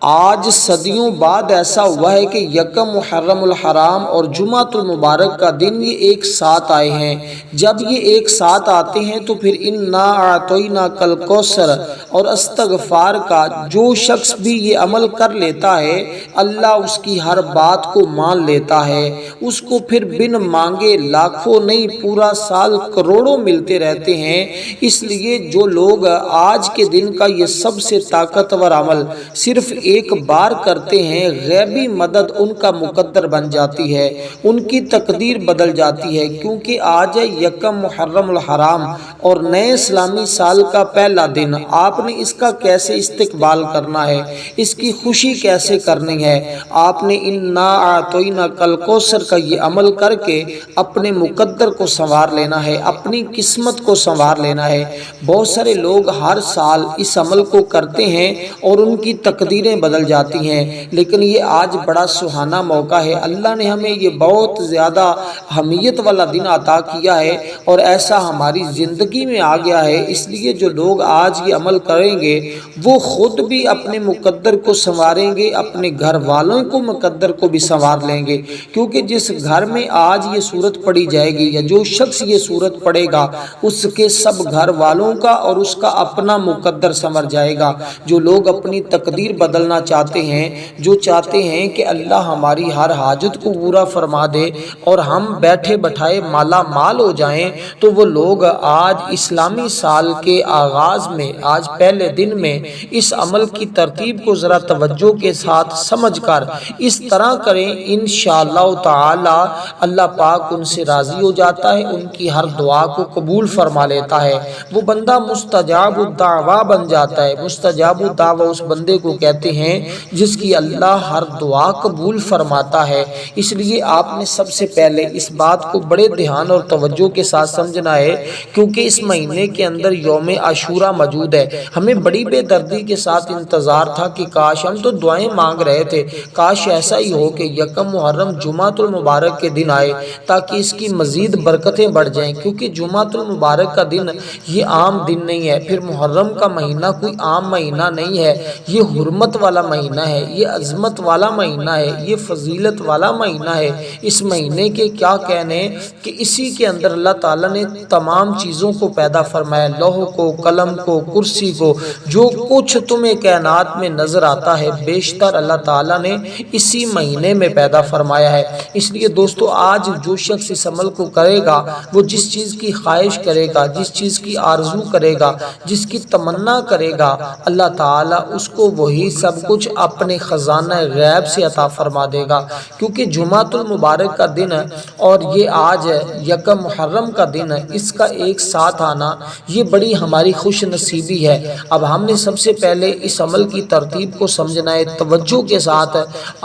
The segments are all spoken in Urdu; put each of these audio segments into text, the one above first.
آج صدیوں بعد ایسا ہوا ہے کہ یکم محرم الحرام اور جمعۃ المبارک کا دن یہ ایک ساتھ آئے ہیں۔ جب یہ ایک ساتھ آتے ہیں تو پھر انا اعطیناک الکوثر اور استغفار کا جو شخص بھی یہ عمل کر لیتا ہے اللہ اس کی ہر بات کو مان لیتا ہے، اس کو پھر بن مانگے لاکھوں نہیں پورا سال کروڑوں ملتے رہتے ہیں۔ اس لیے جو لوگ آج کے دن کا یہ سب سے طاقتور عمل صرف ایک بار کرتے ہیں، غیبی مدد ان کا مقدر بن جاتی ہے، ان کی تقدیر بدل جاتی ہے، کیونکہ آج ہے یکم محرم الحرام اور نئے اسلامی سال کا پہلا دن۔ آپ نے اس کا کیسے استقبال کرنا ہے، اس کی خوشی کیسے کرنی ہے؟ آپ نے انا اعطیناک الکوثر کا یہ عمل کر کے اپنے مقدر کو سنوار لینا ہے، اپنی قسمت کو سنوار لینا ہے۔ بہت سارے لوگ ہر سال اس عمل کو کرتے ہیں اور ان کی تقدیریں بدل جاتی ہیں، لیکن یہ آج بڑا سہانا موقع ہے۔ اللہ نے ہمیں یہ بہت زیادہ اہمیت والا دن عطا کیا ہے اور ایسا ہماری زندگی میں آ گیا ہے، اس لیے جو لوگ آج یہ عمل کریں گے وہ خود بھی اپنے مقدر کو سنواریں گے، اپنے گھر والوں کو مقدر کو بھی سنوار لیں گے، کیونکہ جس گھر میں آج یہ سورت پڑھی جائے گی یا جو شخص یہ سورت پڑھے گا اس کے سب گھر والوں کا اور اس کا اپنا مقدر سنور جائے گا۔ جو لوگ اپنی تقدیر بدلنا چاہتے ہیں، جو چاہتے ہیں کہ اللہ ہماری ہر حاجت کو پورا فرما دے اور ہم بیٹھے بٹھائے مالا مال ہو جائیں، تو وہ لوگ آج اسلامی سال کے آغاز میں، آج پہلے دن میں اس عمل کی ترتیب کو ذرا توجہ کے ساتھ سمجھ کر اس طرح کریں، انشاءاللہ تعالی اللہ پاک ان سے راضی ہو جاتا ہے، ان کی ہر دعا کو قبول فرما لیتا ہے، وہ بندہ مستجاب الدعویٰ بن جاتا ہے۔ مستجاب الدعویٰ اس بندے کو کہتے ہیں جس کی اللہ ہر دعا قبول فرماتا ہے۔ اس لیے آپ نے سب سے پہلے اس بات کو بڑے دھیان اور توجہ کے ساتھ سمجھنا ہے، کیونکہ اس مہینے کے اندر یوم عاشورہ موجود ہے۔ ہمیں بڑی بے دردی کے ساتھ انتظار تھا کہ کاش، ہم تو دعائیں مانگ رہے تھے، کاش ایسا ہی ہو کہ یکم محرم جمعۃ المبارک کے دن آئے تاکہ اس کی مزید برکتیں بڑھ جائیں، کیونکہ جمعۃ المبارک کا دن یہ عام دن نہیں ہے، پھر محرم کا مہینہ کوئی عام مہینہ نہیں ہے، یہ حرمت والا مہینہ ہے، یہ عظمت والا مہینہ ہے، یہ فضیلت والا مہینہ ہے۔ اس مہینے کے کیا کہنے کہ اسی کے اندر اللہ تعالیٰ نے تمام چیزوں کو پیدا فرمایا، لوح کو، قلم کو، کرسی کو، جو کچھ تمہیں کائنات میں نظر آتا ہے بیشتر اللہ تعالیٰ نے اسی مہینے میں پیدا فرمایا ہے۔ اس لیے دوستو، آج جو شخص اس عمل کو کرے گا، وہ جس چیز کی خواہش کرے گا، جس چیز کی آرزو کرے گا، جس کی تمنا کرے گا، اللہ تعالیٰ اس کو وہی سب کچھ اپنے خزانہ غیب سے عطا فرما دے گا، کیونکہ جمعۃ المبارک کا دن اور یہ آج یکم محرم کا دن، اس کا ایک ساتھ آنا یہ بڑی ہماری خوش نصیبی ہے۔ اب ہم نے سب سے پہلے اس عمل کی ترتیب کو سمجھنا ہے، توجہ کے ساتھ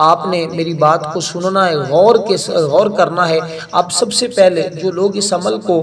آپ نے میری بات کو سننا ہے، غور کرنا ہے۔ اب سب سے پہلے جو لوگ اس عمل کو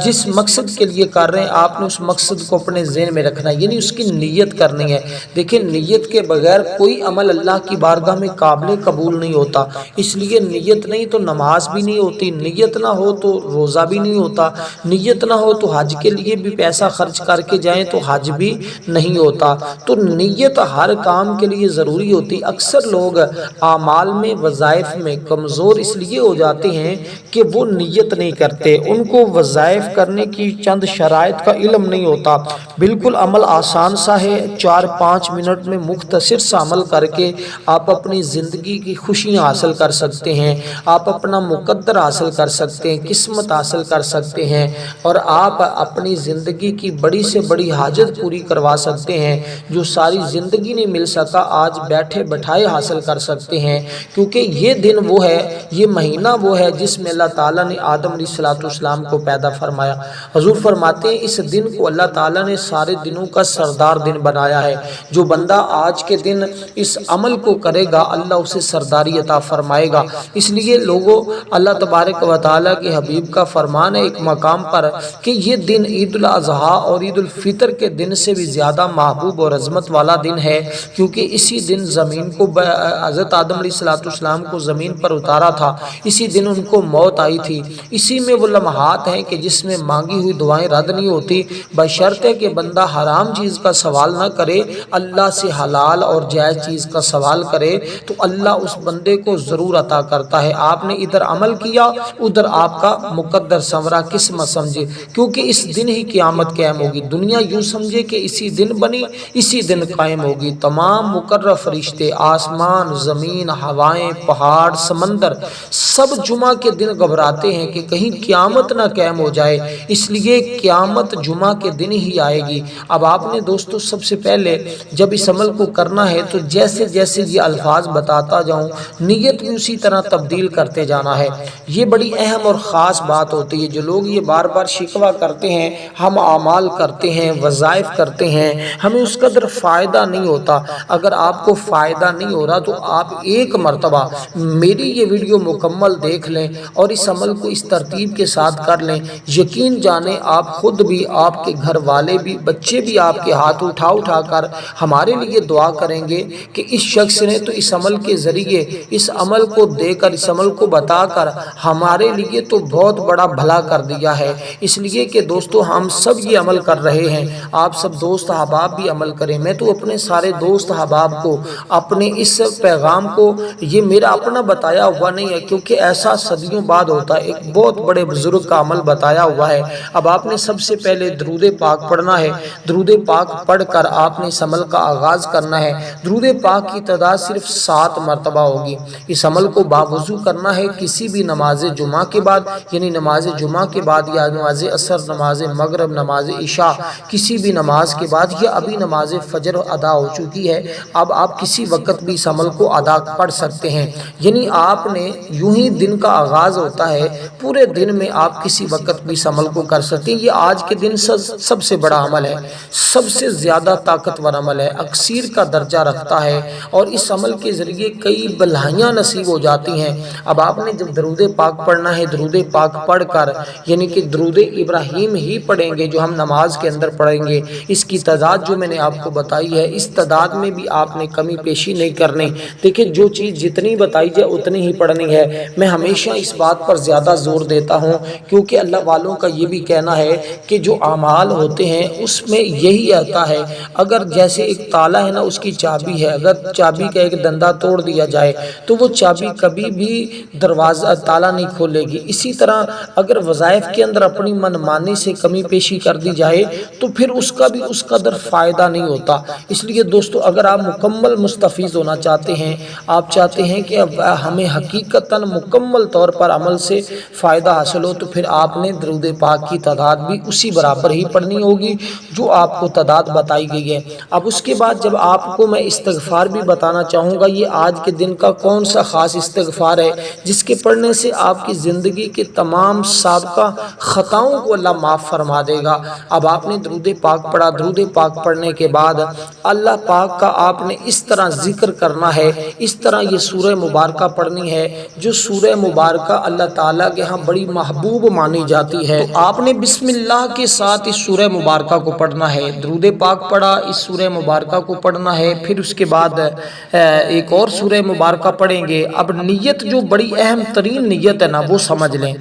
جس مقصد کے لیے کر رہے ہیں، آپ نے اس مقصد کو اپنے ذہن میں رکھنا ہے، یعنی اس کی نیت کرنی ہے۔ دیکھیں، نیت کے بغیر کوئی عمل اللہ کی بارگاہ میں قابل قبول نہیں ہوتا، اس لیے نیت نہیں تو نماز بھی نہیں ہوتی، نیت نہ ہو تو روزہ بھی نہیں ہوتا، نیت نہ ہو تو حج کے لیے بھی پیسہ خرچ کر کے جائیں تو حج بھی نہیں ہوتا۔ تو نیت ہر کام کے لیے ضروری ہوتی۔ اکثر لوگ اعمال میں، وظائف میں کمزور اس لیے ہو جاتے ہیں کہ وہ نیت نہیں کرتے، ان کو وظائف کرنے کی چند شرائط کا علم نہیں ہوتا۔ بالکل عمل آسان سا ہے، 4-5 منٹ میں مختصر سا عمل کر کے آپ اپنی زندگی کی خوشیاں حاصل کر سکتے ہیں، آپ اپنا مقدر حاصل کر سکتے ہیں، قسمت حاصل کر سکتے ہیں، اور آپ اپنی زندگی کی بڑی سے بڑی حاجت پوری کروا سکتے ہیں، جو ساری زندگی نہیں مل سکا آج بیٹھے بٹھائے حاصل کر سکتے ہیں، کیونکہ یہ دن وہ ہے، یہ مہینہ وہ ہے جس میں اللہ تعالیٰ نے آدم علیہ السلام کو پیدا فرمایا۔ حضور فرماتے ہیں اس دن کو اللہ تعالیٰ نے سارے دنوں کا سردار دن بنایا ہے۔ جو بندہ آج کے دن اس عمل کو کرے گا اللہ اسے سرداری عطا فرمائے گا۔ اس لیے لوگوں، اللہ تبارک و تعالیٰ کے حبیب کا فرمان ہے ایک مقام پر کہ یہ دن عید الاضحیٰ اور عید الفطر کے دن سے بھی زیادہ محبوب اور عظمت والا دن ہے، کیونکہ اسی دن زمین کو حضرت آدم علیہ السلام کو زمین پر اتارا تھا، اسی دن ان کو موت آئی تھی، اسی میں وہ لمحات ہیں کہ جس میں مانگی ہوئی دعائیں رد نہیں ہوتی، بشرطے کہ بندہ حرام چیز کا سوال نہ کرے، اللہ سے حلال حلال اور جائز چیز کا سوال کرے تو اللہ اس بندے کو ضرور عطا کرتا ہے۔ آپ نے ادھر عمل کیا، ادھر آپ کا مقدر سنورا، قسمت سمجھے، کیونکہ اس دن ہی قیامت قائم ہوگی۔ دنیا یوں سمجھے کہ اسی دن بنی، اسی دن قائم ہوگی۔ تمام مقرر فرشتے، آسمان، زمین، ہوائیں، پہاڑ، سمندر، سب جمعہ کے دن گھبراتے ہیں کہ کہیں قیامت نہ قائم ہو جائے، اس لیے قیامت جمعہ کے دن ہی آئے گی۔ اب آپ نے دوستو سب سے پہلے جب اس عمل کو کرنا ہے تو جیسے جیسے یہ الفاظ بتاتا جاؤں نیت بھی اسی طرح تبدیل کرتے جانا ہے۔ یہ بڑی اہم اور خاص بات ہوتی ہے۔ جو لوگ یہ بار بار شکوہ کرتے ہیں، ہم اعمال کرتے ہیں، وظائف کرتے ہیں، ہمیں اس قدر فائدہ نہیں ہوتا، اگر آپ کو فائدہ نہیں ہو رہا تو آپ ایک مرتبہ میری یہ ویڈیو مکمل دیکھ لیں اور اس عمل کو اس ترتیب کے ساتھ کر لیں، یقین جانیں آپ خود بھی، آپ کے گھر والے بھی، بچے بھی آپ کے ہاتھ اٹھا کر ہمارے لیے دعا کریں گے کہ اس شخص نے تو اس عمل کے ذریعے، اس عمل کو دے کر، اس عمل کو بتا کر ہمارے لیے تو بہت بڑا بھلا کر دیا ہے۔ اس لیے کہ دوستو ہم سب یہ عمل کر رہے ہیں، آپ سب دوست احباب بھی عمل کریں۔ میں تو اپنے سارے دوست احباب کو اپنے اس پیغام کو، یہ میرا اپنا بتایا ہوا نہیں ہے کیونکہ ایسا صدیوں بعد ہوتا ہے، ایک بہت بڑے بزرگ کا عمل بتایا ہوا ہے۔ اب آپ نے سب سے پہلے درود پاک پڑھنا ہے، درود پاک پڑھ کر آپ نے اس عمل کا آغاز کرنا ہے۔ درود پاک کی تعداد صرف 7 مرتبہ ہوگی۔ اس عمل کو باوضو کرنا ہے، کسی بھی نماز جمعہ کے بعد، یعنی نماز جمعہ کے بعد یا نماز عصر، نماز مغرب، نماز عشاء، کسی بھی نماز کے بعد، یا ابھی نماز فجر ادا ہو چکی ہے، اب آپ کسی وقت بھی اس عمل کو ادا پڑھ سکتے ہیں۔ یعنی آپ نے یوں ہی دن کا آغاز ہوتا ہے، پورے دن میں آپ کسی وقت بھی اس عمل کو کر سکتے ہیں۔ یہ آج کے دن سب سے بڑا عمل ہے، سب سے زیادہ طاقتور عمل ہے، اکثیر کا درجہ رکھتا ہے، اور اس عمل کے ذریعے کئی بھلائیاں نصیب ہو جاتی ہیں۔ اب آپ نے جب درود پاک پڑھنا ہے، درود پاک پڑھ کر، یعنی کہ درود ابراہیم ہی پڑھیں گے جو ہم نماز کے اندر پڑھیں گے۔ اس کی تعداد جو میں نے آپ کو بتائی ہے، اس تعداد میں بھی آپ نے کمی پیشی نہیں کرنی۔ دیکھیں جو چیز جتنی بتائی جائے اتنی ہی پڑھنی ہے۔ میں ہمیشہ اس بات پر زیادہ زور دیتا ہوں کیونکہ اللہ والوں کا یہ بھی کہنا ہے کہ جو اعمال ہوتے ہیں اس میں یہی آتا ہے، اگر جیسے ایک تالا ہے نا، اس کی چابی ہے، اگر چابی کا ایک دندہ توڑ دیا جائے تو وہ چابی کبھی بھی دروازہ تالا نہیں کھولے گی۔ اسی طرح اگر وظائف کے اندر اپنی منمانی سے کمی پیشی کر دی جائے تو پھر اس کا بھی اس قدر فائدہ نہیں ہوتا۔ اس لیے دوستو اگر آپ مکمل مستفیض ہونا چاہتے ہیں، آپ چاہتے ہیں کہ ہمیں حقیقتاً مکمل طور پر عمل سے فائدہ حاصل ہو، تو پھر آپ نے درود پاک کی تعداد بھی اسی برابر ہی پڑھنی ہوگی جو آپ کو تعداد بتائی گئی ہے۔ اب اس کے بعد جب آپ کو میں استغفار بھی بتانا چاہوں گا، یہ آج کے دن کا کون سا خاص استغفار ہے جس کے پڑھنے سے آپ کی زندگی کے تمام سابقہ خطاؤں کو اللہ معاف فرما دے گا۔ اب آپ نے درود پاک پڑھا، درود پاک پڑھنے کے بعد اللہ پاک کا آپ نے اس طرح ذکر کرنا ہے، اس طرح یہ سورہ مبارکہ پڑھنی ہے جو سورہ مبارکہ اللہ تعالیٰ کے ہاں بڑی محبوب مانی جاتی ہے۔ تو آپ نے بسم اللہ کے ساتھ اس سورہ مبارکہ کو پڑھنا ہے، درود پاک پڑھا، اس سورہ مبارکہ کو پڑھنا ہے، پھر اس کے بعد ایک اور سورہ مبارکہ پڑھیں گے۔ اب نیت جو بڑی اہم ترین نیت ہے نا، وہ سمجھ لیں۔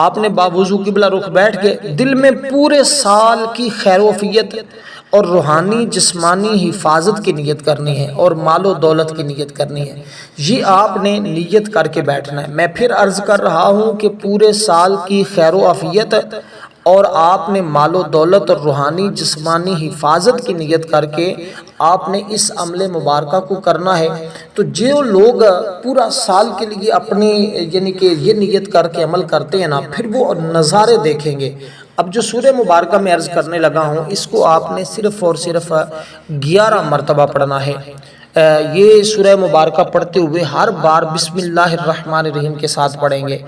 آپ نے باوضو قبلہ رخ بیٹھ کے دل میں پورے سال کی خیر و عافیت اور روحانی جسمانی حفاظت کی نیت کرنی ہے اور مال و دولت کی نیت کرنی ہے۔ یہ آپ نے نیت کر کے بیٹھنا ہے۔ میں پھر عرض کر رہا ہوں کہ پورے سال کی خیر و عافیت اور آپ نے مال و دولت اور روحانی جسمانی حفاظت کی نیت کر کے آپ نے اس عمل مبارکہ کو کرنا ہے۔ تو جو لوگ پورا سال کے لیے اپنی یعنی کہ یہ نیت کر کے عمل کرتے ہیں نا، پھر وہ نظارے دیکھیں گے۔ اب جو سورہ مبارکہ میں عرض کرنے لگا ہوں، اس کو آپ نے صرف اور صرف 11 مرتبہ پڑھنا ہے۔ یہ سورہ مبارکہ پڑھتے ہوئے ہر بار بسم اللہ الرحمن الرحیم کے ساتھ پڑھیں گے،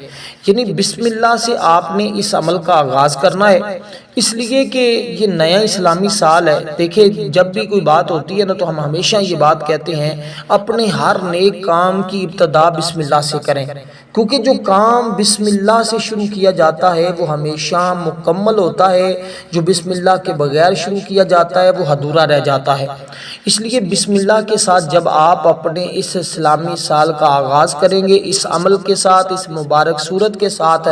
یعنی بسم اللہ سے آپ نے اس عمل کا آغاز کرنا ہے، اس لیے کہ یہ نیا اسلامی سال ہے۔ دیکھیں جب بھی کوئی بات ہوتی ہے نا تو ہم ہمیشہ یہ بات کہتے ہیں اپنے ہر نیک کام کی ابتدا بسم اللہ سے کریں، کیونکہ جو کام بسم اللہ سے شروع کیا جاتا ہے وہ ہمیشہ مکمل ہوتا ہے، جو بسم اللہ کے بغیر شروع کیا جاتا ہے وہ ادھورا رہ جاتا ہے۔ اس لیے بسم اللہ کے ساتھ جب آپ اپنے اس اسلامی سال کا آغاز کریں گے اس عمل کے ساتھ، اس مبارک صورت کے ساتھ،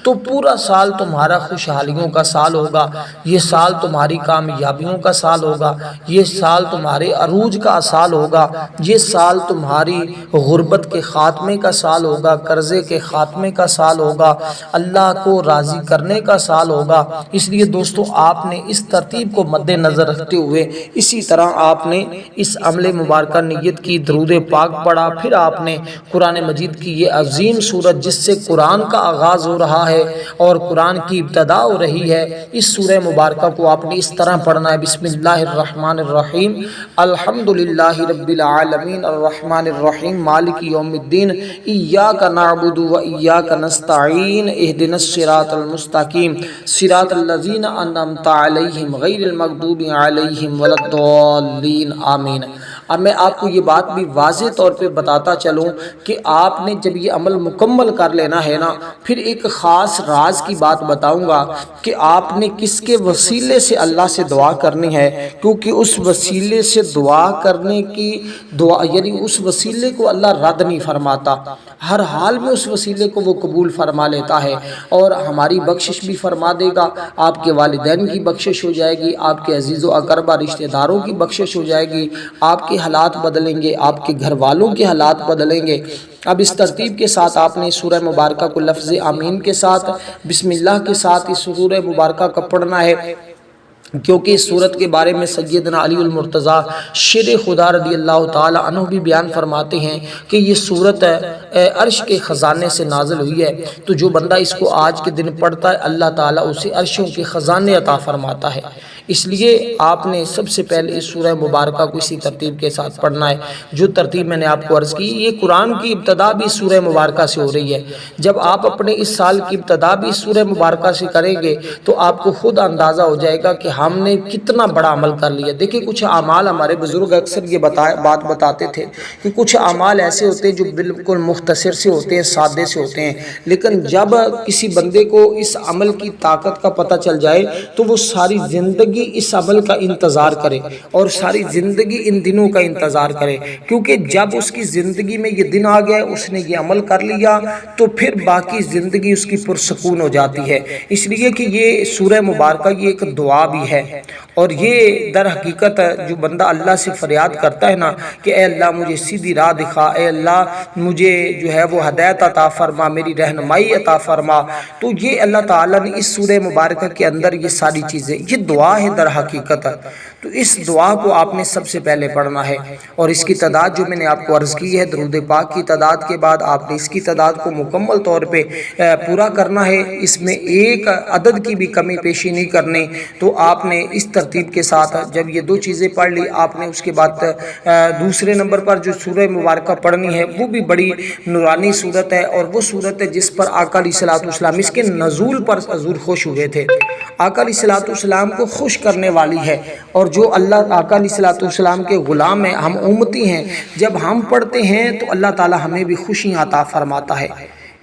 تو پورا سال تمہارا خوشحالیوں کا سال ہوگا۔ ہوگا، یہ سال تمہاری کامیابیوں کا سال ہوگا، یہ سال تمہارے عروج کا سال ہوگا، یہ سال تمہاری غربت کے خاتمے کا سال ہوگا، قرضے کے خاتمے کا سال ہوگا، اللہ کو راضی کرنے کا سال ہوگا۔ اس لیے دوستو آپ نے اس ترتیب کو مد نظر رکھتے ہوئے اسی طرح آپ نے اس عمل مبارکہ نیت کی، درود پاک پڑھا، پھر آپ نے قرآن مجید کی یہ عظیم سورت جس سے قرآن کا آغاز ہو رہا ہے اور قرآن کی ابتدا ہو رہی ہے، اس سورہ مبارکہ کو آپ نے اس طرح پڑھنا ہے: بسم اللہ الرحمن الرحیم، الحمدللہ رب العالمین، الرحمن الرحیم، مالک یوم الدین، ایاک نعبد و ایاک نستعین، اہدنا الصراط المستقیم، صراط الذین انعمت علیہم غیر المغضوب علیہم ولا الضالین، آمین۔ اب میں آپ کو یہ بات بھی واضح طور پہ بتاتا چلوں کہ آپ نے جب یہ عمل مکمل کر لینا ہے نا، پھر ایک خاص راز کی بات بتاؤں گا کہ آپ نے کس کے وسیلے سے اللہ سے دعا کرنی ہے، کیونکہ اس وسیلے سے دعا کرنے کی دعا یعنی اس وسیلے کو اللہ رد نہیں فرماتا، ہر حال میں اس وسیلے کو وہ قبول فرما لیتا ہے اور ہماری بخشش بھی فرما دے گا، آپ کے والدین کی بخشش ہو جائے گی، آپ کے عزیز و اقربا رشتہ داروں کی بخشش ہو جائے گی، آپ کے حالات بدلیں گے، آپ کے گھر والوں کے حالات بدلیں گے۔ اب اس ترتیب کے ساتھ آپ نے سورہ مبارکہ کو لفظ آمین کے ساتھ، بسم اللہ کے ساتھ اس سورہ مبارکہ کا پڑھنا ہے، کیونکہ اس صورت کے بارے میں سیدنا علی المرتضیٰ شیر خدا رضی اللہ تعالی عنہ بھی بیان فرماتے ہیں کہ یہ صورت عرش کے خزانے سے نازل ہوئی ہے، تو جو بندہ اس کو آج کے دن پڑھتا ہے اللہ تعالیٰ اسے عرشوں کے خزانے عطا فرماتا ہے۔ اس لیے آپ نے سب سے پہلے اس سورہ مبارکہ کو اسی ترتیب کے ساتھ پڑھنا ہے جو ترتیب میں نے آپ کو عرض کی۔ یہ قرآن کی ابتدا بھی سورہ مبارکہ سے ہو رہی ہے، جب آپ اپنے اس سال کی ابتدا بھی سورہ مبارکہ سے کریں گے تو آپ کو خود اندازہ ہو جائے گا کہ ہم نے کتنا بڑا عمل کر لیا۔ دیکھیں کچھ اعمال، ہمارے بزرگ اکثر یہ بات بتاتے تھے کہ کچھ اعمال ایسے ہوتے ہیں جو بالکل مختصر سے ہوتے ہیں، سادے سے ہوتے ہیں، لیکن جب کسی بندے کو اس عمل کی طاقت کا پتہ چل جائے تو وہ ساری زندگی اس عمل کا انتظار کرے اور ساری زندگی ان دنوں کا انتظار کرے، کیونکہ جب اس کی زندگی میں یہ دن آ گیا، اس نے یہ عمل کر لیا، تو پھر باقی زندگی اس کی پرسکون ہو جاتی ہے۔ اس لیے کہ یہ سورہ مبارکہ یہ ایک دعا بھی ہے، اور یہ در حقیقت جو بندہ اللہ سے فریاد کرتا ہے نا کہ اے اللہ مجھے سیدھی راہ دکھا، اے اللہ مجھے جو ہے وہ ہدایت عطا فرما، میری رہنمائی عطا فرما، تو یہ اللہ تعالیٰ نے اس سورہ مبارکہ کے اندر یہ ساری چیزیں، یہ دعا ہے در حقیقت۔ تو اس دعا کو آپ نے سب سے پہلے پڑھنا ہے، اور اس کی تعداد جو میں نے آپ کو عرض کی ہے درود پاک کی تعداد کے بعد آپ نے اس کی تعداد کو مکمل طور پہ پورا کرنا ہے، اس میں ایک عدد کی بھی کمی پیشی نہیں کرنی۔ تو آپ نے اس ترتیب کے ساتھ جب یہ دو چیزیں پڑھ لی، آپ نے اس کے بعد دوسرے نمبر پر جو سورہ مبارکہ پڑھنی ہے وہ بھی بڑی نورانی صورت ہے، اور وہ صورت ہے جس پر آقا علیہ السلام اس کے نزول پر حضور خوش ہوئے تھے۔ آقا علیہ السلام کو خوش کرنے والی ہے، اور جو اللہ آقا علیہ السلام کے غلام ہیں، ہم امتی ہیں، جب ہم پڑھتے ہیں تو اللہ تعالی ہمیں بھی خوشیاں عطا فرماتا ہے،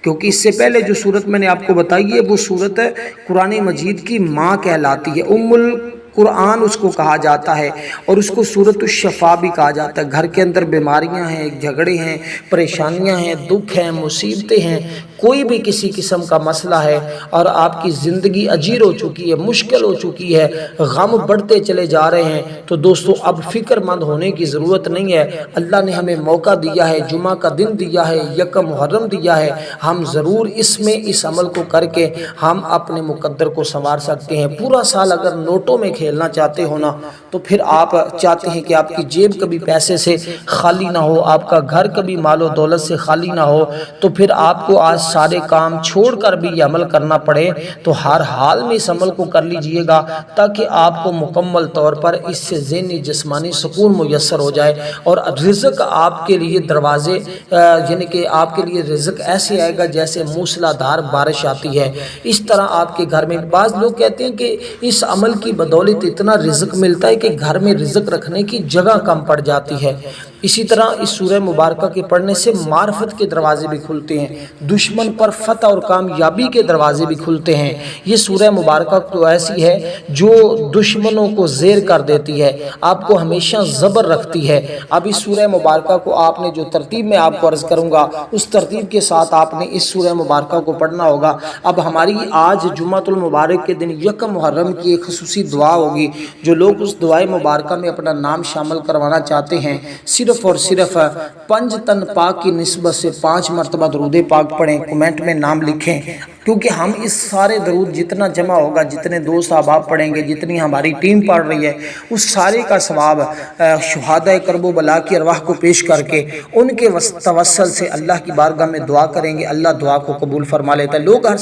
کیونکہ اس سے پہلے جو صورت میں نے آپ کو بتائی ہے وہ صورت قرآن مجید کی ماں کہلاتی ہے، ام القرآن اس کو کہا جاتا ہے، اور اس کو سورۃ الشفا بھی کہا جاتا ہے۔ گھر کے اندر بیماریاں ہیں، جھگڑے ہیں، پریشانیاں ہیں، دکھ ہیں، مصیبتیں ہیں، کوئی بھی کسی قسم کا مسئلہ ہے اور آپ کی زندگی اجیر ہو چکی ہے، مشکل ہو چکی ہے، غم بڑھتے چلے جا رہے ہیں، تو دوستو اب فکر مند ہونے کی ضرورت نہیں ہے۔ اللہ نے ہمیں موقع دیا ہے، جمعہ کا دن دیا ہے، یکم محرم دیا ہے، ہم ضرور اس میں اس عمل کو کر کے ہم اپنے مقدر کو سنوار سکتے ہیں۔ پورا سال اگر نوٹوں میں کھیلنا چاہتے ہو نا، تو پھر آپ چاہتے ہیں کہ آپ کی جیب کبھی پیسے سے خالی نہ ہو، آپ کا گھر کبھی مال و دولت سے خالی نہ ہو، تو پھر آپ کو آج سارے کام چھوڑ کر بھی یہ عمل کرنا پڑے، تو ہر حال میں اس عمل کو کر لیجئے گا تاکہ آپ کو مکمل طور پر اس سے ذہنی جسمانی سکون میسر ہو جائے، اور رزق آپ کے لیے دروازے یعنی کہ آپ کے لیے رزق ایسے آئے گا جیسے موسلا دھار بارش آتی ہے، اس طرح آپ کے گھر میں۔ بعض لوگ کہتے ہیں کہ اس عمل کی بدولت اتنا رزق ملتا ہے کہ گھر میں رزق رکھنے کی جگہ کم پڑ جاتی ہے، اسی طرح اس سورہ مبارکہ کے پڑھنے سے معرفت کے دروازے بھی کھلتے ہیں، دشمن پر فتح اور کامیابی کے دروازے بھی کھلتے ہیں۔ یہ سورہ مبارکہ تو ایسی ہے جو دشمنوں کو زیر کر دیتی ہے، آپ کو ہمیشہ زبر رکھتی ہے۔ اب اس سورہ مبارکہ کو آپ نے جو ترتیب میں آپ کو عرض کروں گا اس ترتیب کے ساتھ آپ نے اس سورہ مبارکہ کو پڑھنا ہوگا۔ اب ہماری آج جمعۃ المبارک کے دن یکم محرم کی ایک خصوصی دعا ہوگی، جو لوگ اس دعائے مبارکہ میں اپنا نام شامل کروانا چاہتے ہیں صرف اور صرف پنج تن پاک کی نسبت سے 5 مرتبہ درود پاک پڑھیں، کمنٹ میں نام لکھیں، کیونکہ ہم اس سارے درود جتنا جمع ہوگا، جتنے دوست احباب پڑھیں گے، جتنی ہماری ٹیم پڑھ رہی ہے، اس سارے کا ثواب شہدائے کرب و بلا کی ارواح کو پیش کر کے ان کے توسل سے اللہ کی بارگاہ میں دعا کریں گے، اللہ دعا کو قبول فرما لیتا ہے۔ لوگ ہر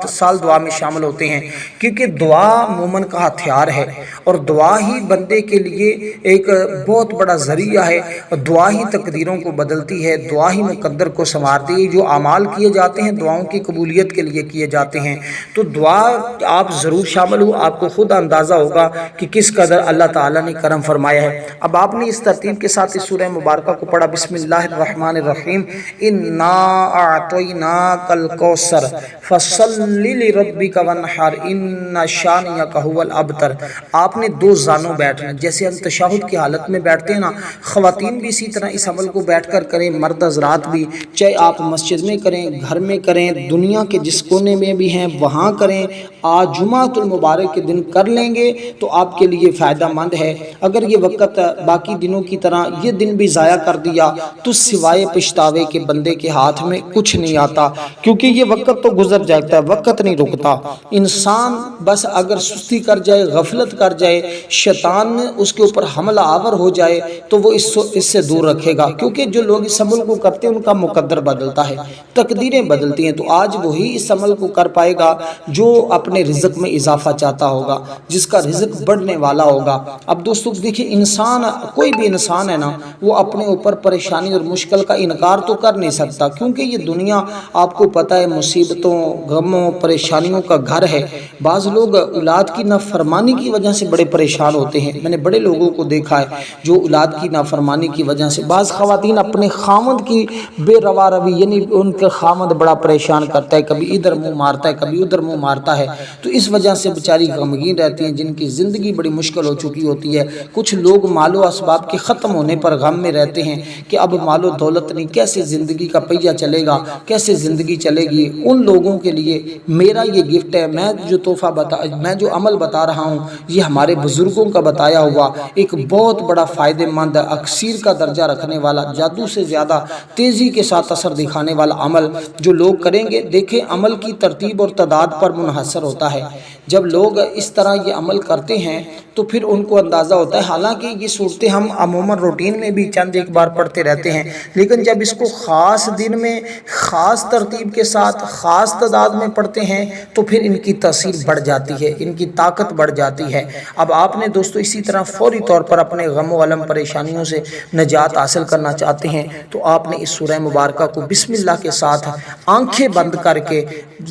سال دعا میں شامل ہوتے ہیں کیونکہ دعا مومن کا ہتھیار ہے، اور دعا ہی بندے کے لیے ایک بہت بڑا ذریعہ ہے، دعا ہی تقدیروں کو بدلتی ہے، دعا ہی مقدر کو سنوارتی ہے۔ جو اعمال کیے جاتے ہیں دعاؤں کی قبولیت کے لیے کیے جاتے ہیں، تو دعا آپ ضرور شامل ہو، آپ کو خود اندازہ ہوگا کہ کس قدر اللہ تعالیٰ نے کرم فرمایا ہے۔ اب آپ نے اس ترتیب کے ساتھ اس سورہ مبارکہ کو پڑھا، بسم اللہ الرحمن الرحیم، انا اعطیناک الکوثر فصل لربک وانحر ان شانئک ھو الابتر۔ آپ نے 2 زانوں بیٹھنا، جیسے ہم تشہد کی حالت میں بیٹھتے ہیں نا، خواتین بھی اسی طرح اس عمل کو بیٹھ کر کریں، مرد حضرات بھی، چاہے آپ مسجد میں کریں، گھر میں کریں، دنیا کے جس کونے میں بھی ہیں وہاں کریں۔ آج جمعۃ المبارک کے دن کر لیں گے تو آپ کے لیے فائدہ مند ہے۔ اگر یہ وقت باقی دنوں کی طرح یہ دن بھی ضائع کر دیا تو سوائے پچھتاوے کے بندے کے ہاتھ میں کچھ نہیں آتا، کیونکہ یہ وقت تو گزر جاتا ہے، وقت نہیں رکتا۔ انسان بس اگر سستی کر جائے، غفلت کر جائے، شیطان اس کے اوپر حملہ آور ہو جائے تو وہ اس سے دور رکھے گا، کیونکہ جو لوگ اس عمل کو کرتے ہیں ان کا مقدر بدلتا ہے، تقدیریں بدلتی ہیں۔ تو آج وہی اس عمل کو کر پائے گا جو اپنے رزق میں اضافہ چاہتا ہوگا، جس کا رزق بڑھنے والا ہوگا۔ اب دوستو دیکھیں، انسان کوئی بھی انسان ہے نا، وہ اپنے اوپر پریشانی اور مشکل کا انکار تو کر نہیں سکتا، کیونکہ یہ دنیا آپ کو پتہ ہے مصیبتوں، غموں، پریشانیوں کا گھر ہے۔ بعض لوگ اولاد کی نافرمانی کی وجہ سے بڑے پریشان ہوتے ہیں، میں نے بڑے لوگوں کو دیکھا ہے جو اولاد کی نافرمانی کی وجہ سے، بعض خواتین اپنے خامد کی بے روا روی، یعنی ان کا خامد بڑا پریشان کرتا ہے، کبھی ادھر منہ مارتا ہے، کبھی ادھر منہ مارتا ہے، تو اس وجہ سے بیچاری غمگین رہتی ہیں، جن کی زندگی بڑی مشکل ہو چکی ہوتی ہے۔ کچھ لوگ مال و اسباب کے ختم ہونے پر غم میں رہتے ہیں کہ اب مال و دولت نہیں، کیسے زندگی کا پہیہ چلے گا، کیسے زندگی چلے گی۔ ان لوگوں کے لیے میرا یہ گفٹ ہے، میں جو عمل بتا رہا ہوں یہ ہمارے بزرگوں کا بتایا ہوا ایک بہت بڑا فائدہ مند، اکسیر کا درجہ رکھنے والا، جادو سے زیادہ تیزی کے ساتھ اثر دکھانے والا عمل جو لوگ کریں گے۔ دیکھیں، عمل کی ترتیب اور تعداد پر منحصر ہوتا ہے۔ جب لوگ اس طرح یہ عمل کرتے ہیں تو پھر ان کو اندازہ ہوتا ہے، حالانکہ یہ صورتیں ہم عموماً روٹین میں بھی چند ایک بار پڑھتے رہتے ہیں، لیکن جب اس کو خاص دن میں خاص ترتیب کے ساتھ خاص تعداد میں پڑھتے ہیں تو پھر ان کی تاثیر بڑھ جاتی ہے، ان کی طاقت بڑھ جاتی ہے۔ اب آپ نے دوستو اسی طرح فوری طور پر اپنے غم و غلم پریشانیوں سے نجات حاصل کرنا چاہتے ہیں تو آپ نے اس سورہ مبارکہ کو بسم اللہ کے ساتھ آنکھیں بند کر کے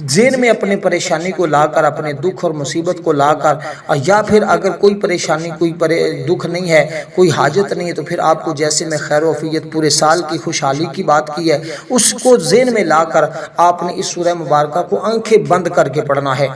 ذہن میں اپنے پریشانی کو لا کر، اپنے دکھ اور مصیبت کو لا کر، یا پھر اگر کوئی پریشانی، کوئی دکھ نہیں ہے، کوئی حاجت نہیں ہے، تو پھر آپ کو جیسے میں خیر و عافیت پورے سال کی خوشحالی کی بات کی ہے، اس کو ذہن میں لا کر آپ نے اس سورہ مبارکہ کو آنکھیں بند کر کے پڑھنا ہے۔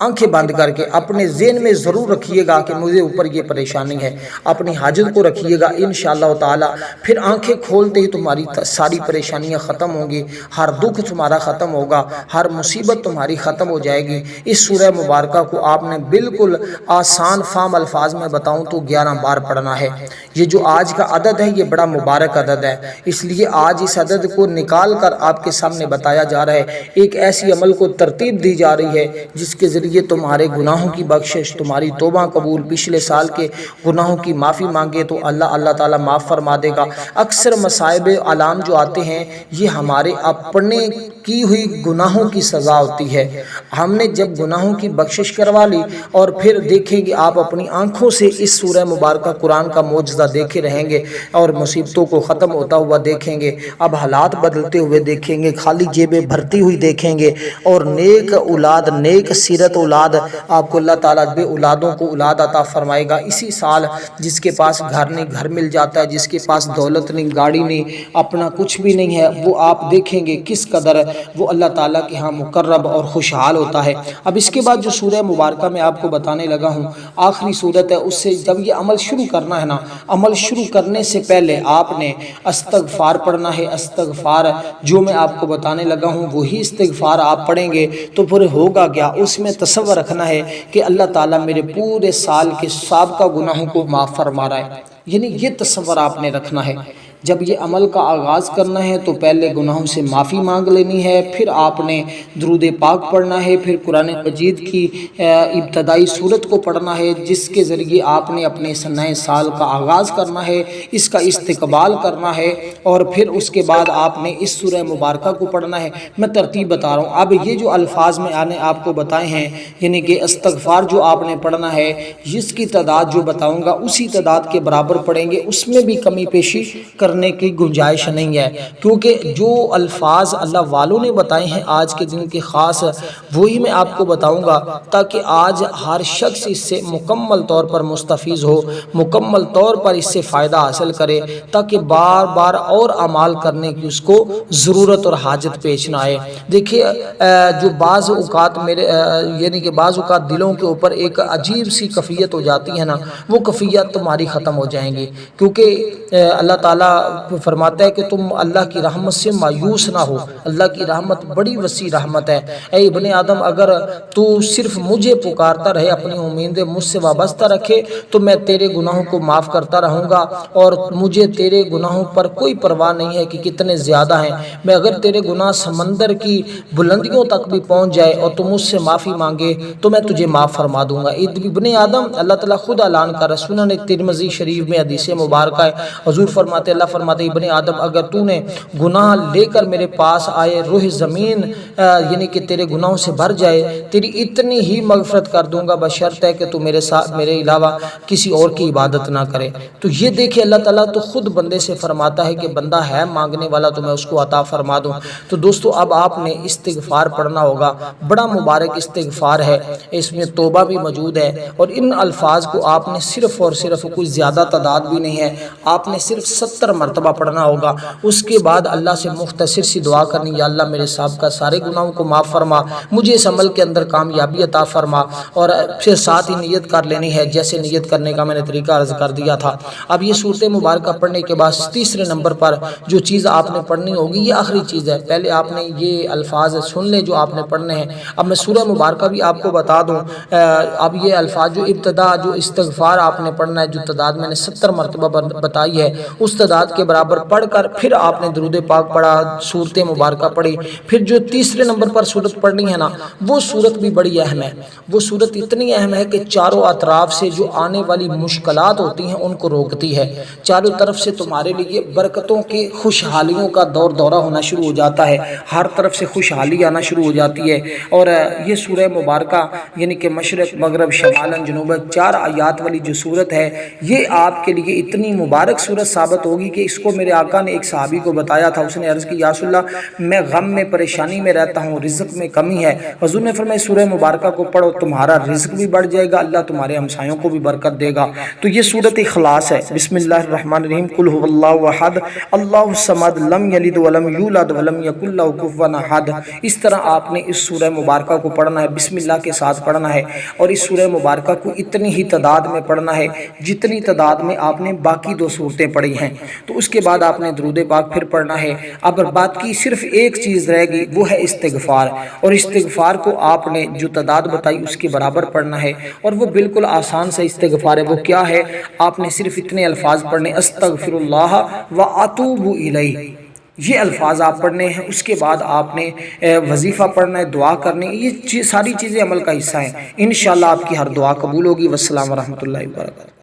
آنکھیں بند کر کے اپنے ذہن میں ضرور رکھیے گا کہ مجھے اوپر یہ پریشانی ہے، اپنی حاجت کو رکھیے گا انشاءاللہ تعالی۔ پھر آنکھیں کھولتے ہی تمہاری ساری پریشانیاں ختم ہوں گی، ہر دکھ تمہارا ختم ہوگا، ہر مصیبت تمہاری ختم ہو جائے گی۔ اس سورہ مبارکہ کو آپ نے بالکل آسان فام الفاظ میں بتاؤں تو 11 بار پڑھنا ہے۔ یہ جو آج کا عدد ہے یہ بڑا مبارک عدد ہے، اس لیے آج اس عدد کو نکال کر آپ کے سامنے بتایا جا رہا ہے، ایک ایسی عمل کو ترتیب دی جا رہی ہے جس کے ذریعے تمہارے گناہوں کی بخشش، تمہاری توبہ قبول، پچھلے سال کے گناہوں کی معافی مانگے تو اللہ تعالیٰ معاف فرما دے گا۔ اکثر مصائب علام جو آتے ہیں یہ ہمارے اپنے کی ہوئی گناہوں کی سزا ہوتی ہے۔ ہم نے جب گناہوں کی بخشش کروا لی اور پھر دیکھیں گے آپ اپنی آنکھوں سے اس سورہ مبارکہ قرآن کا معجزہ دیکھے رہیں گے اور مصیبتوں کو ختم ہوتا ہوا دیکھیں گے، اب حالات بدلتے ہوئے دیکھیں گے، خالی جیبیں بھرتی ہوئی دیکھیں گے، اور نیک اولاد، نیک سیرت اولاد آپ کو اللہ تعالیٰ بے اولادوں کو اولاد عطا فرمائے گا۔ اسی سال جس کے پاس گھر نہیں گھر مل جاتا ہے، جس کے پاس دولت نہیں، گاڑی نہیں، اپنا کچھ بھی نہیں ہے، وہ آپ دیکھیں گے کس قدر وہ اللہ تعالیٰ کے ہاں مقرب اور خوشحال ہوتا ہے۔ اب اس کے بعد جو سورہ مبارکہ میں آپ کو بتانے لگا ہوں، آخری صورت ہے، اس سے جب یہ عمل شروع کرنا ہے نا، عمل شروع کرنے سے پہلے آپ نے استغفار پڑھنا ہے۔ استغفار جو میں آپ کو بتانے لگا ہوں وہی استغفار آپ پڑھیں گے تو پھر ہوگا کیا، اس میں تصور رکھنا ہے کہ اللہ تعالیٰ میرے پورے سال کے سابقہ گناہوں کو معاف فرما رہا ہے، یعنی یہ تصور آپ نے رکھنا ہے۔ جب یہ عمل کا آغاز کرنا ہے تو پہلے گناہوں سے معافی مانگ لینی ہے، پھر آپ نے درود پاک پڑھنا ہے، پھر قرآن مجید کی ابتدائی سورت کو پڑھنا ہے جس کے ذریعے آپ نے اپنے نئے سال کا آغاز کرنا ہے، اس کا استقبال کرنا ہے، اور پھر اس کے بعد آپ نے اس سورہ مبارکہ کو پڑھنا ہے۔ میں ترتیب بتا رہا ہوں، اب یہ جو الفاظ میں آنے آپ کو بتائے ہیں، یعنی کہ استغفار جو آپ نے پڑھنا ہے، جس کی تعداد جو بتاؤں گا اسی تعداد کے برابر پڑھیں گے، اس میں بھی کمی بیشی کرنے کی گنجائش نہیں ہے، کیونکہ جو الفاظ اللہ والوں نے بتائے ہیں آج کے دن کے خاص، وہی میں آپ کو بتاؤں گا تاکہ آج ہر شخص اس سے مکمل طور پر مستفیض ہو، مکمل طور پر اس سے فائدہ حاصل کرے، تاکہ بار بار اور اعمال کرنے کی اس کو ضرورت اور حاجت پیش نہ آئے۔ دیکھیے جو بعض اوقات یعنی کہ بعض اوقات دلوں کے اوپر ایک عجیب سی کفیت ہو جاتی ہے نا، وہ کفیت تمہاری ختم ہو جائیں گی، کیونکہ اللہ تعالیٰ فرماتا ہے کہ تم اللہ کی رحمت سے مایوس نہ ہو، اللہ کی رحمت بڑی وسیع رحمت ہے۔ اے ابن آدم، اگر تو صرف مجھے پکارتا رہے، اپنی امیدیں مجھ سے وابستہ رکھے، تو میں تیرے گناہوں کو معاف کرتا رہوں گا، اور مجھے تیرے گناہوں پر کوئی پرواہ نہیں ہے کہ کتنے زیادہ ہیں۔ میں اگر تیرے گناہ سمندر کی بلندیوں تک بھی پہنچ جائے اور تم مجھ سے معافی مانگے تو میں تجھے معاف فرما دوں گا۔ ابن آدم، اللہ تعالیٰ خود اعلان کر رہا ہے، سنن ترمذی شریف میں حدیث مبارکہ ہے، حضور فرماتے، اللہ فرماتے، ابن آدم اگر تو نے گناہ لے کر میرے پاس آئے، روح زمین یعنی کہ تیرے گناہوں سے بھر جائے، تیری اتنی ہی مغفرت کر دوں گا، بشرط ہے کہ تو میرے ساتھ میرے علاوہ کسی اور کی عبادت نہ کرے۔ تو یہ دیکھیں اللہ تعالیٰ تو خود بندے سے فرماتا ہے کہ بندہ ہے مانگنے والا تو میں اس کو عطا فرما دوں۔ تو دوستو اب آپ نے استغفار پڑھنا ہوگا، بڑا مبارک استغفار ہے، اس میں توبہ بھی موجود ہے، اور ان الفاظ کو آپ نے صرف اور صرف کوئی زیادہ تعداد بھی نہیں ہے، آپ نے صرف 70 مرتبہ پڑھنا ہوگا۔ اس کے بعد اللہ سے مختصر سی دعا کرنی، یا اللہ میرے سابقہ سارے گناہوں کو معاف فرما، مجھے اس عمل کے اندر کامیابی عطا فرما، اور پھر ساتھ ہی نیت کر لینی ہے جیسے نیت کرنے کا میں نے طریقہ عرض کر دیا تھا۔ اب یہ صورت مبارکہ پڑھنے کے بعد تیسرے نمبر پر جو چیز آپ نے پڑھنی ہوگی، یہ آخری چیز ہے، پہلے آپ نے یہ الفاظ سن لیں جو آپ نے پڑھنے ہیں۔ اب میں سورہ مبارکہ بھی آپ کو بتا دوں، اب یہ الفاظ جو ابتدا جو استغفار آپ نے پڑھنا ہے، جو تعداد میں نے 70 مرتبہ بتائی ہے، اس تعداد کے برابر پڑھ کر پھر آپ نے درود پاک پڑھا، سورت مبارکہ پڑھی، پھر جو تیسرے نمبر پر سورت پڑھنی ہے نا، وہ سورت بھی بڑی اہم ہے۔ وہ سورت اتنی اہم ہے کہ چاروں اطراف سے جو آنے والی مشکلات ہوتی ہیں ان کو روکتی ہے، چاروں طرف سے تمہارے لیے برکتوں کی خوشحالیوں کا دورہ ہونا شروع ہو جاتا ہے، ہر طرف سے خوشحالی آنا شروع ہو جاتی ہے۔ اور یہ سورہ مبارکہ یعنی کہ مشرق مغرب شمال جنوب 4 آیات والی جو سورت ہے، یہ آپ کے لیے اتنی مبارک سورت ثابت ہوگی کہ اس کو میرے آقا نے ایک صحابی کو بتایا تھا، اس نے عرض کی، یا رسول اللہ میں غم میں پریشانی میں رہتا ہوں، رزق میں کمی ہے، حضور نے فرمایا سورہ مبارکہ کو پڑھو، تمہارا رزق بھی بڑھ جائے گا، اللہ تمہارے ہمسایوں کو بھی برکت دے گا۔ تو یہ سورت اخلاص ہے۔ بسم اللہ الرحمن الرحیم، قل هو اللہ احد اللہ الصمد لم یلد ولم یولد ولم یکن لہ کفوا احد۔ اس طرح آپ نے اس سورہ مبارکہ کو پڑھنا ہے، بسم اللہ کے ساتھ پڑھنا ہے، اور اس سورہ مبارکہ کو اتنی ہی تعداد میں پڑھنا ہے جتنی تعداد میں آپ نے باقی 2 سورتیں پڑھی ہیں۔ تو اس کے بعد آپ نے درود پاک پھر پڑھنا ہے۔ اب بات کی صرف ایک چیز رہے گی، وہ ہے استغفار، اور استغفار کو آپ نے جو تعداد بتائی اس کے برابر پڑھنا ہے، اور وہ بالکل آسان سے استغفار ہے۔ وہ کیا ہے؟ آپ نے صرف اتنے الفاظ پڑھنے، استغفر اللہ واتوب الیہ، یہ الفاظ آپ پڑھنے ہیں۔ اس کے بعد آپ نے وظیفہ پڑھنا ہے، دعا کرنی ہے، یہ ساری چیزیں عمل کا حصہ ہیں۔ انشاءاللہ آپ کی ہر دعا قبول ہوگی۔ والسلام ورحمۃ اللہ وبرکاتہ۔